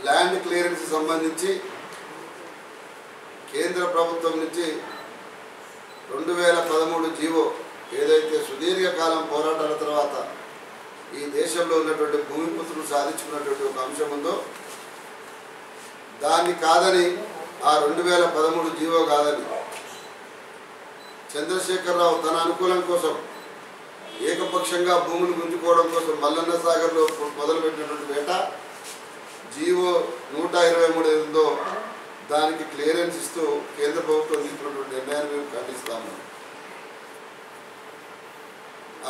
Land clearance సంబంధించి కేంద్ర ప్రభుత్వం నుంచి 2013 జీవో ఏదైతే సుదీర్ఘకాలం పోరాటాల తర్వాత ఈ దేశంలో ఉన్నటువంటి భూమి పుత్రులు సాధించుకున్నటువంటి ఒక అంశం ఉందో దాన్ని కాదని ఆ 2013 జీవో కాదని చంద్రశేఖరరావు తన అనుకూలం కోసం ఏకపక్షంగా భూములు గుంజుకోవడం కోసం మల్లన్న సాగర్లో మొదలుపెట్టినటువంటి వేట జీవో 123 ఏదో దానికి క్లియరెన్స్ ఇస్తూ కేంద్ర ప్రభుత్వం తీసుకున్నటువంటి నిర్ణయాన్ని మేము ఖండిస్తాము.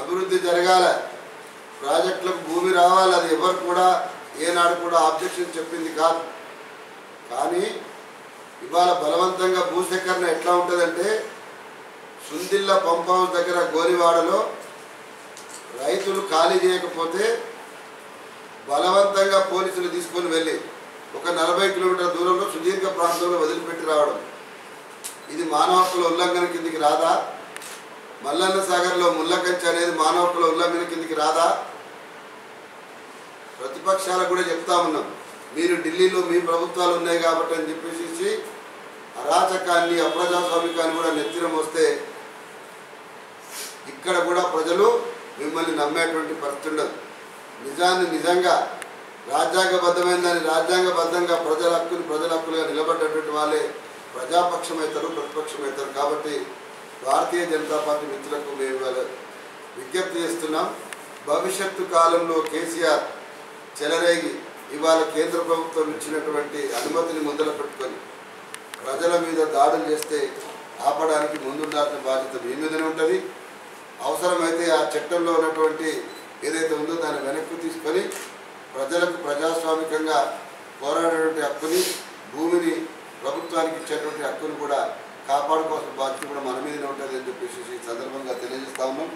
అభివృద్ధి జరగాల, ప్రాజెక్టులకు భూమి రావాలి, అది ఎవరు కూడా ఏనాడు కూడా ఆబ్జెక్షన్ చెప్పింది కాదు. కానీ ఇవాళ బలవంతంగా భూసేకరణ ఎట్లా ఉంటుందంటే సుందిల్ల పంప్ హౌస్ దగ్గర గోరివాడలో రైతులు ఖాళీ చేయకపోతే బలవంతంగా పోలీసులు తీసుకొని వెళ్ళి ఒక 40 కిలోమీటర్ల దూరంలో సుదీర్ఘ ప్రాంతంలో వదిలిపెట్టి రావడం, ఇది మానవ హక్కుల ఉల్లంఘన కిందికి రాదా? మల్లన్న సాగర్లో ముళ్ళకంచె అనేది మానవ హక్కుల ఉల్లంఘన కిందికి రాదా? ప్రతిపక్షాలకు కూడా చెప్తా ఉన్నాం, మీరు ఢిల్లీలో మీ ప్రభుత్వాలు ఉన్నాయి కాబట్టి అని చెప్పేసి అరాచకాన్ని అప్రజాస్వామికాన్ని కూడా నెత్తిన మోస్తే ఇక్కడ కూడా ప్రజలు మిమ్మల్ని నమ్మేటువంటి పరిస్థితి ఉండదు. నిజాన్ని నిజంగా రాజ్యాంగబద్ధమైన దాన్ని రాజ్యాంగబద్ధంగా ప్రజల హక్కులుగా నిలబడ్డటువంటి వాళ్ళే ప్రజాపక్షం అవుతారు, ప్రతిపక్షం అవుతారు. కాబట్టి భారతీయ జనతా పార్టీ మిత్రులకు మేము విజ్ఞప్తి చేస్తున్నాం, భవిష్యత్తు కాలంలో కేసీఆర్ చెలరేగి ఇవాళ కేంద్ర ప్రభుత్వం ఇచ్చినటువంటి అనుమతిని ముందర పెట్టుకొని ప్రజల మీద దాడులు చేస్తే ఆపడానికి ముందుండాల్సిన బాధ్యత మీ మీదనే ఉంటుంది. అవసరమైతే ఆ చట్టంలో ఉన్నటువంటి ఏదైతే ఉందో దాన్ని వెనక్కి తీసుకొని ప్రజలకు ప్రజాస్వామికంగా పోరాడేటువంటి హక్కుని, భూమిని ప్రభుత్వానికి ఇచ్చేటువంటి హక్కును కూడా కాపాడుకోవాల్సిన బాధ్యత కూడా మన మీదనే ఉంటుంది అని చెప్పేసి ఈ సందర్భంగా తెలియజేస్తా ఉన్నాం.